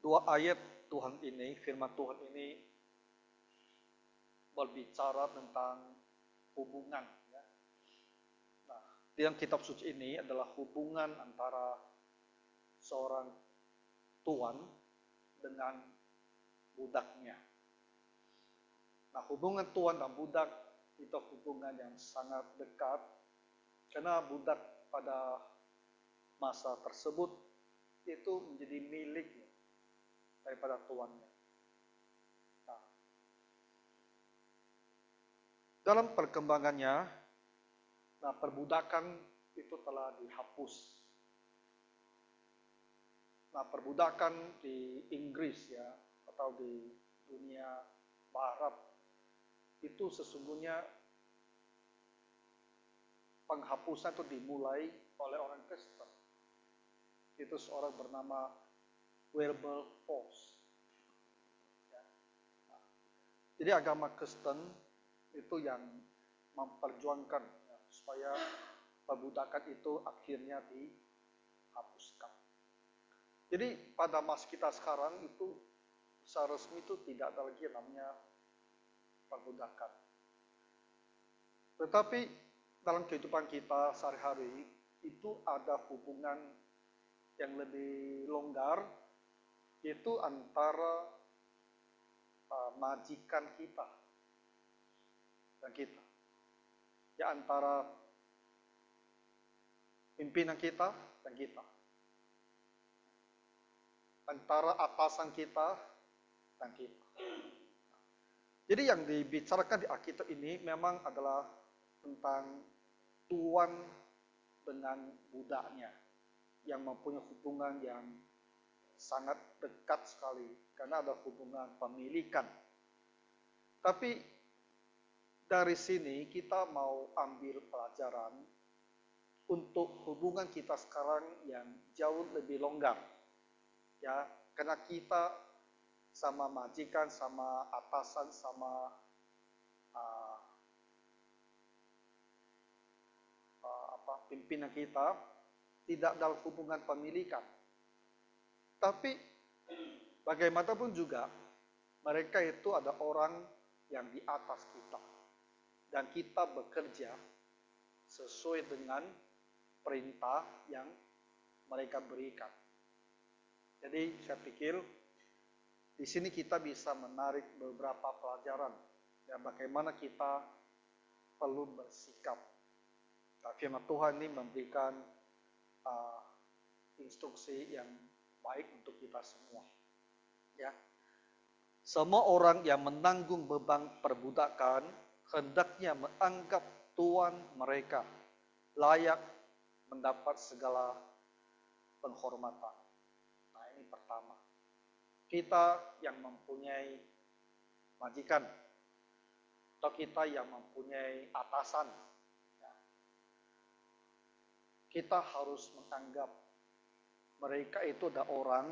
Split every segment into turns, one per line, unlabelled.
Dua ayat Tuhan ini, firman Tuhan ini berbicara tentang hubungan. Ya. Nah, dalam kitab suci ini adalah hubungan antara seorang tuan dengan budaknya. Nah, hubungan tuan dan budak itu hubungan yang sangat dekat karena budak pada masa tersebut itu menjadi milik daripada tuannya. Nah, dalam perkembangannya, nah perbudakan itu telah dihapus. Nah, perbudakan di Inggris ya atau di dunia Barat itu sesungguhnya penghapusan itu dimulai oleh orang Kristen. Itu seorang bernama Wilberforce. Ya. Nah, jadi agama Kristen itu yang memperjuangkan ya, supaya perbudakan itu akhirnya dihapuskan. Jadi pada masa kita sekarang itu secara resmi itu tidak ada lagi namanya perbudakan. Tetapi dalam kehidupan kita sehari-hari itu ada hubungan yang lebih longgar, yaitu antara majikan kita dan kita. Ya antara pimpinan kita dan kita. Antara atasan kita dan kita. Jadi yang dibicarakan di Alkitab ini memang adalah tentang tuan dengan budaknya yang mempunyai hubungan yang sangat dekat sekali karena ada hubungan pemilikan. Tapi dari sini kita mau ambil pelajaran untuk hubungan kita sekarang yang jauh lebih longgar. Ya, karena kita sama majikan, sama atasan, sama pimpinan kita tidak dalam hubungan pemilikan. Tapi bagaimanapun juga mereka itu ada orang yang di atas kita dan kita bekerja sesuai dengan perintah yang mereka berikan. Jadi saya pikir di sini kita bisa menarik beberapa pelajaran ya bagaimana kita perlu bersikap. Nah, firman Tuhan ini memberikan instruksi yang baik untuk kita semua. Ya, semua orang yang menanggung beban perbudakan hendaknya menganggap tuan mereka layak mendapat segala penghormatan. Nah, ini pertama. Kita yang mempunyai majikan atau kita yang mempunyai atasan, ya, kita harus menganggap mereka itu adalah orang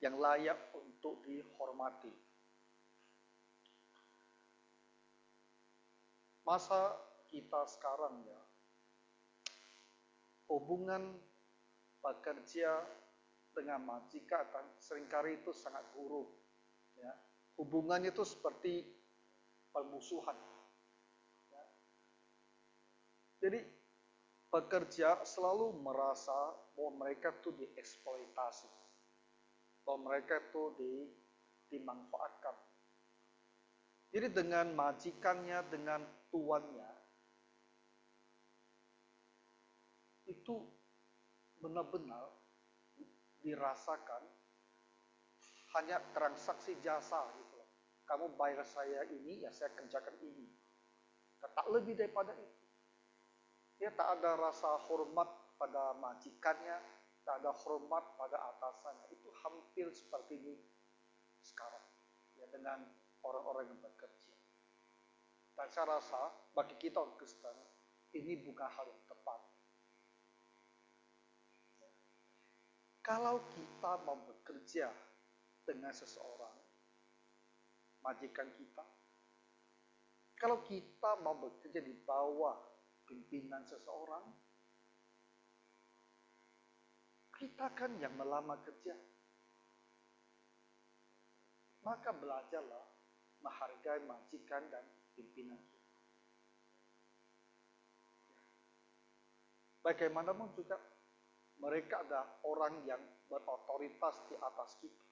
yang layak untuk dihormati. Masa kita sekarang ya, hubungan pekerja dengan majikan seringkali itu sangat buruk. Ya. Hubungannya itu seperti permusuhan. Ya. Jadi pekerja selalu merasa bahwa mereka itu dieksploitasi, bahwa mereka itu dimanfaatkan. Jadi dengan majikannya, dengan tuannya, itu benar-benar dirasakan hanya transaksi jasa gitu. Kamu bayar saya ini, ya saya kerjakan ini. Tak lebih daripada itu. Ya tak ada rasa hormat pada majikannya, tak ada hormat pada atasannya. Itu hampir seperti ini sekarang ya dengan orang-orang yang bekerja. Dan saya rasa bagi kita orang Kristen ini bukan hal yang tepat. Kalau kita mau bekerja dengan seseorang, majikan kita, kalau kita mau bekerja di bawah pimpinan seseorang, kita kan yang melamar kerja. maka belajarlah menghargai majikan dan pimpinan kita. Bagaimanapun juga mereka adalah orang yang berotoritas di atas kita.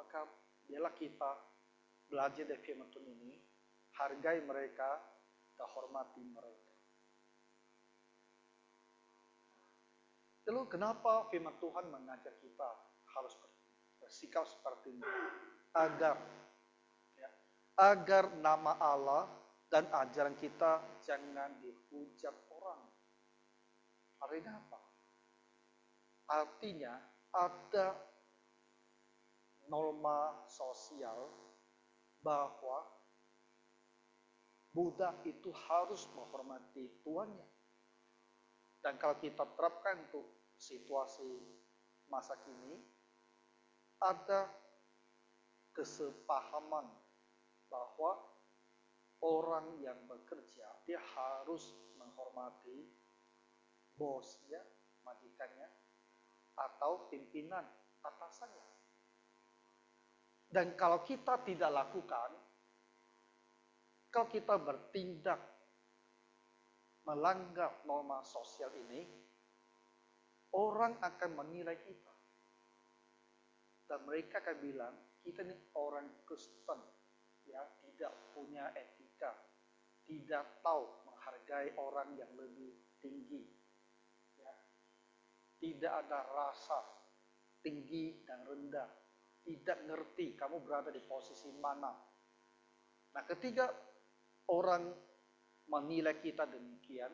Maka biarlah kita belajar dari firman Tuhan ini, hargai mereka dan hormati mereka. Lalu kenapa firman Tuhan mengajar kita harus bersikap seperti ini? Agar nama Allah dan ajaran kita jangan dihujat orang. Artinya apa? Artinya ada norma sosial bahwa budak itu harus menghormati tuannya. Dan kalau kita terapkan untuk situasi masa kini, ada kesepahaman bahwa orang yang bekerja, dia harus menghormati bosnya, majikannya, atau pimpinan atasannya. Dan kalau kita tidak lakukan, kalau kita bertindak melanggar norma sosial ini, orang akan menilai kita. Dan mereka akan bilang, kita ini orang Kristen, ya, tidak punya etika, tidak tahu menghargai orang yang lebih tinggi, ya. Tidak ada rasa tinggi dan rendah, tidak ngerti kamu berada di posisi mana. Nah, ketika orang menilai kita demikian,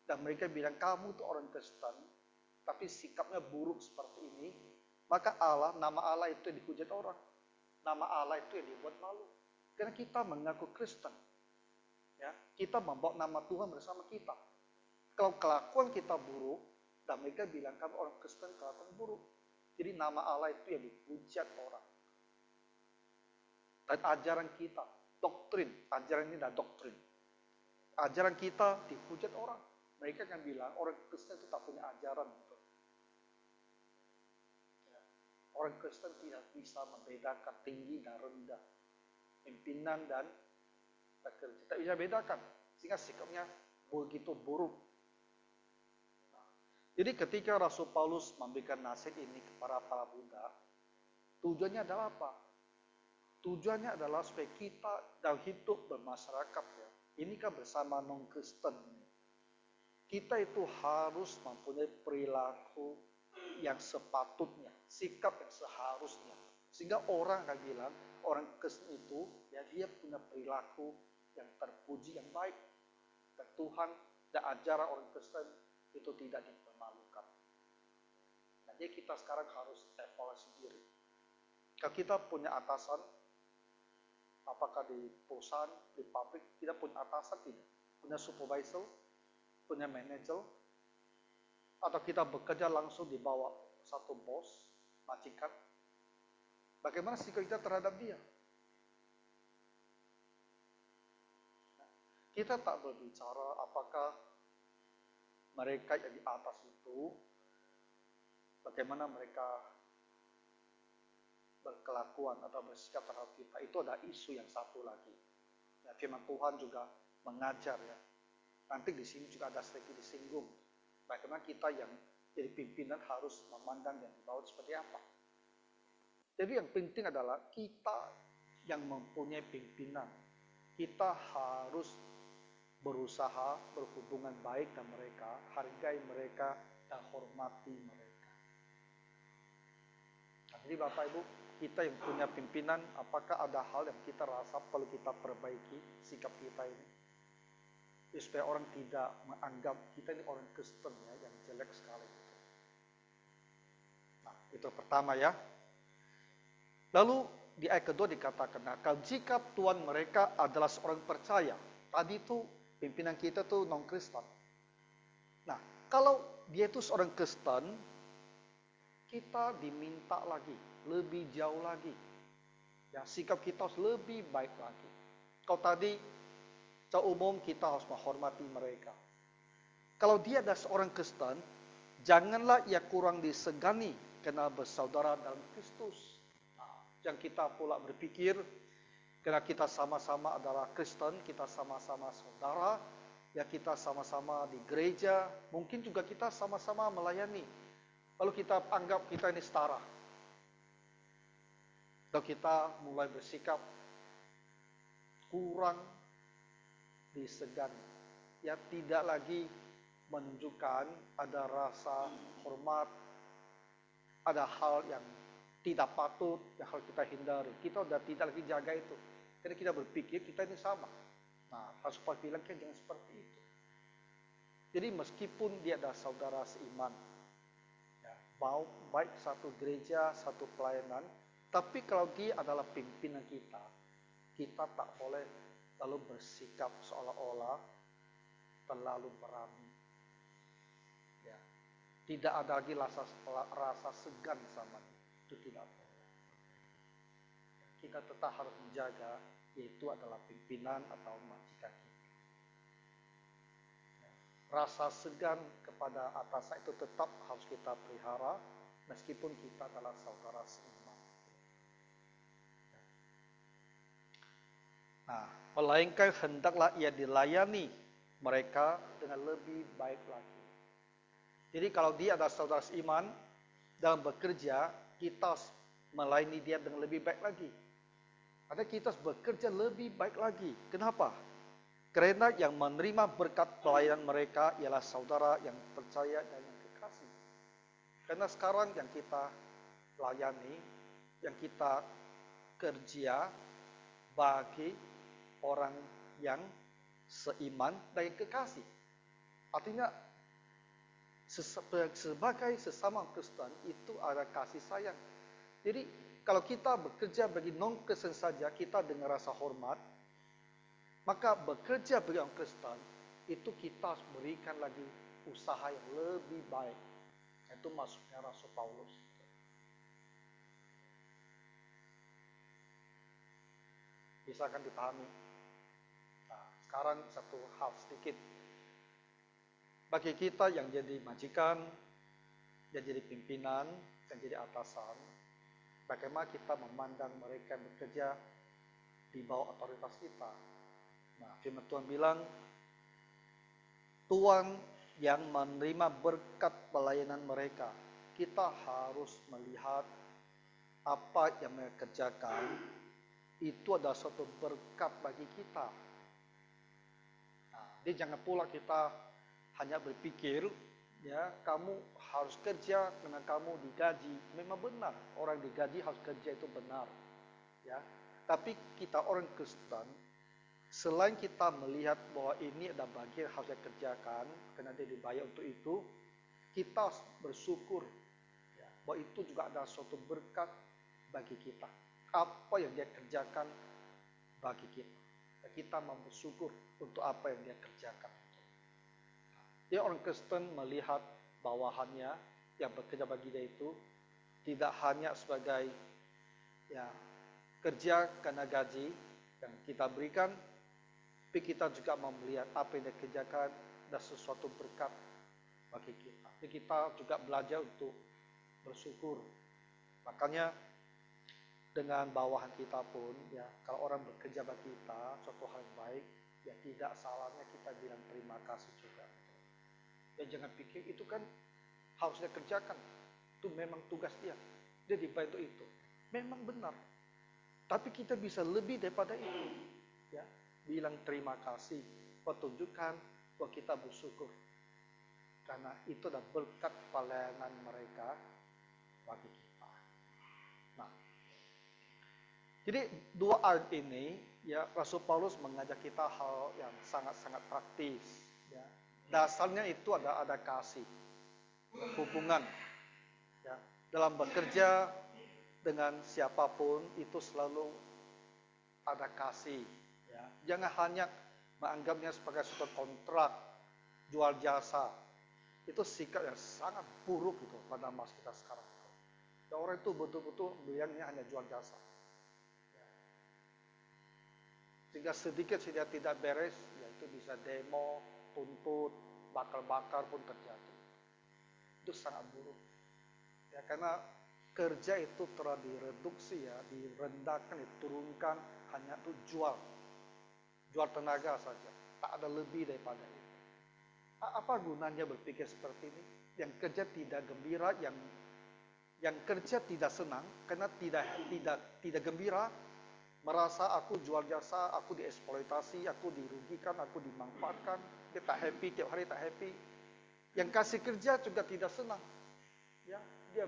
dan mereka bilang kamu tuh orang Kristen, tapi sikapnya buruk seperti ini, maka Allah, nama Allah itu yang dihujat orang. Nama Allah itu yang dibuat malu. Karena kita mengaku Kristen. Ya, kita membawa nama Tuhan bersama kita. Kalau kelakuan kita buruk, dan mereka bilang kamu orang Kristen kelakuan buruk. Jadi nama Allah itu yang dihujat orang. Dan ajaran kita, doktrin, ajaran ini adalah doktrin. Ajaran kita dihujat orang. Mereka akan bilang orang Kristen itu tak punya ajaran. Orang Kristen tidak bisa membedakan tinggi dan rendah, pimpinan dan pekerja. Tidak bisa bedakan, sehingga sikapnya begitu buruk. Nah, jadi ketika Rasul Paulus memberikan nasihat ini kepada para budak, tujuannya adalah apa? Tujuannya adalah supaya kita dalam hidup bermasyarakat, ya, ini kan bersama non-Kristen. Kita itu harus mempunyai perilaku yang sepatutnya, sikap yang seharusnya. Sehingga orang akan bilang, orang Kristen itu, ya, dia punya perilaku yang terpuji, yang baik. Dan Tuhan dan ajaran orang Kristen itu tidak dipermalukan. Nah, jadi kita sekarang harus evaluasi diri. Kalau kita punya atasan, apakah di perusahaan, di pabrik, kita punya atasan tidak? Punya supervisor, punya manajer, atau kita bekerja langsung di bawah satu bos, majikan, bagaimana sikap kita terhadap dia? Kita tak berbicara apakah mereka yang di atas itu, bagaimana mereka berkelakuan atau bersikap terhadap kita. Itu ada isu yang satu lagi. Ya, firman Tuhan juga mengajar, ya. Nanti di sini juga ada sedikit disinggung. Bagaimana kita yang jadi pimpinan harus memandang yang di bawah seperti apa. Jadi yang penting adalah kita yang mempunyai pimpinan, kita harus berusaha berhubungan baik dengan mereka, hargai mereka, dan hormati mereka. Nah, jadi Bapak Ibu, kita yang punya pimpinan, apakah ada hal yang kita rasa perlu kita perbaiki sikap kita ini? Supaya orang tidak menganggap kita ini orang Kristen, ya, yang jelek sekali. Nah, itu pertama, ya. Lalu di ayat kedua dikatakan, nah, jika Tuhan mereka adalah seorang percaya, tadi itu pimpinan kita tuh non-Kristen. Nah, kalau dia itu seorang Kristen, kita diminta lagi, lebih jauh lagi. Ya, sikap kita harus lebih baik lagi. Kalau tadi secara umum kita harus menghormati mereka. Kalau dia adalah seorang Kristen, janganlah ia kurang disegani karena bersaudara dalam Kristus. Yang kita pula berpikir, karena kita sama-sama adalah Kristen, kita sama-sama saudara, ya kita sama-sama di gereja, mungkin juga kita sama-sama melayani. Lalu kita anggap kita ini setara. Lalu kita mulai bersikap kurang disegani. Ya tidak lagi menunjukkan ada rasa hormat, ada hal yang tidak patut yang harus kita hindari. Kita sudah tidak lagi jaga itu. Karena kita berpikir kita ini sama. Nah, Rasul Paulus bilang kan jangan seperti itu. Jadi meskipun dia adalah saudara seiman, ya, mau baik satu gereja, satu pelayanan, tapi kalau dia adalah pimpinan kita tak boleh lalu bersikap seolah-olah terlalu berani. Ya. Tidak ada lagi rasa segan sama dia. Itu tidak boleh. Kita tetap harus menjaga, yaitu adalah pimpinan atau majikan kita. Rasa segan kepada atasan itu tetap harus kita pelihara, meskipun kita adalah saudara seiman. Nah, melainkan hendaklah ia dilayani mereka dengan lebih baik lagi. Jadi kalau dia adalah saudara seiman, dalam bekerja, kita melayani dia dengan lebih baik lagi. Ada kita bekerja lebih baik lagi. Kenapa? Karena yang menerima berkat pelayanan mereka ialah saudara yang percaya dan yang kekasih. Karena sekarang yang kita layani, yang kita kerja bagi orang yang seiman dan yang kekasih. Artinya sebagai sesama Kristen itu ada kasih sayang. Jadi kalau kita bekerja bagi non-Kristen saja kita dengan rasa hormat, maka bekerja bagi orang Kristen itu kita harus berikan lagi usaha yang lebih baik. Itu maksudnya Rasul Paulus. Bisa kan dipahami? Nah, sekarang satu hal sedikit. Bagi kita yang jadi majikan, yang jadi pimpinan, yang jadi atasan, bagaimana kita memandang mereka yang bekerja di bawah otoritas kita. Nah, firman Tuhan bilang, Tuhan yang menerima berkat pelayanan mereka, kita harus melihat apa yang mereka kerjakan, itu adalah suatu berkat bagi kita. Nah, jadi jangan pula kita hanya berpikir, ya kamu harus kerja karena kamu digaji. Memang benar, orang digaji harus kerja itu benar. Ya, tapi kita orang Kristen, selain kita melihat bahwa ini ada bagian yang harus dikerjakan karena dia dibayar untuk itu, kita harus bersyukur ya, bahwa itu juga ada suatu berkat bagi kita. Apa yang dia kerjakan bagi kita. Kita mau bersyukur untuk apa yang dia kerjakan. Dia orang Kristen melihat bawahannya yang bekerja bagi dia itu tidak hanya sebagai ya kerja karena gaji yang kita berikan, tapi kita juga mau melihat apa yang dia kerjakan dan sesuatu berkat bagi kita. Jadi kita juga belajar untuk bersyukur. Makanya dengan bawahan kita pun, ya kalau orang bekerja bagi kita suatu hal yang baik, ya tidak salahnya kita bilang terima kasih juga. Ya jangan pikir itu kan harus dia kerjakan, itu memang tugas dia dibayar untuk itu. Memang benar, tapi kita bisa lebih daripada itu. Ya, bilang terima kasih, tunjukkan bahwa kita bersyukur, karena itu adalah berkat pelayanan mereka bagi kita. Nah, jadi dua ayat ini, ya Rasul Paulus mengajak kita hal yang sangat-sangat praktis. Ya. Dasarnya itu ada kasih, hubungan. Ya. Dalam bekerja dengan siapapun itu selalu ada kasih. Ya. Jangan hanya menganggapnya sebagai suatu kontrak jual jasa. Itu sikap yang sangat buruk itu pada masa kita sekarang. Dan orang itu betul-betul bilangnya hanya jual jasa. Ya. Sehingga sedikit saja tidak beres, ya itu bisa demo, tuntut, bakar-bakar pun terjadi. Itu sangat buruk. Ya, karena kerja itu telah direduksi ya, direndahkan, diturunkan hanya untuk jual tenaga saja, tak ada lebih daripada itu. Apa gunanya berpikir seperti ini? Yang kerja tidak gembira, yang kerja tidak senang karena tidak gembira, merasa aku jual jasa, aku dieksploitasi, aku dirugikan, aku dimanfaatkan, dia tak happy, tiap hari tak happy. Yang kasih kerja juga tidak senang, ya, dia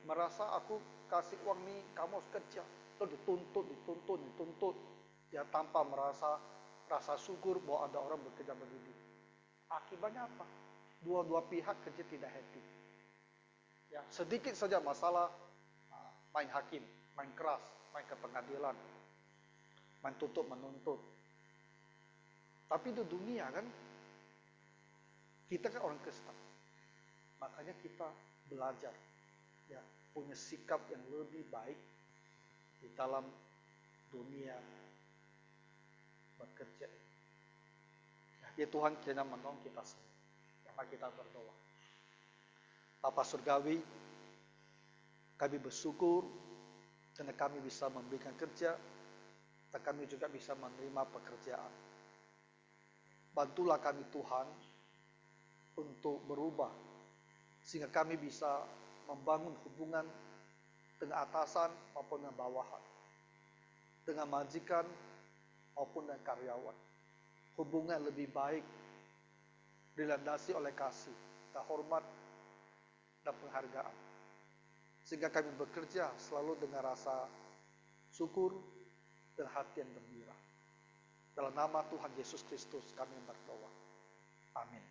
merasa aku kasih uang nih, kamu harus kerja, terus dituntut, ya, tanpa rasa syukur bahwa ada orang bekerja begini. Akibatnya apa? Dua pihak kerja tidak happy. Ya, sedikit saja masalah, main hakim, main keras, main ke pengadilan, main tuntut menuntut. Tapi di dunia kan, kita kan orang Kristen, makanya kita belajar, ya, punya sikap yang lebih baik di dalam dunia bekerja. Ya Tuhan kiranya menolong kita semua. Mari kita berdoa. Bapa Surgawi, kami bersyukur karena kami bisa memberikan kerja, dan kami juga bisa menerima pekerjaan. Bantulah kami Tuhan untuk berubah, sehingga kami bisa membangun hubungan dengan atasan maupun dengan bawahan, dengan majikan maupun dengan karyawan. Hubungan lebih baik dilandasi oleh kasih, dan hormat, dan penghargaan. Sehingga kami bekerja selalu dengan rasa syukur dan hati yang gembira. Dalam nama Tuhan Yesus Kristus kami berdoa. Amin.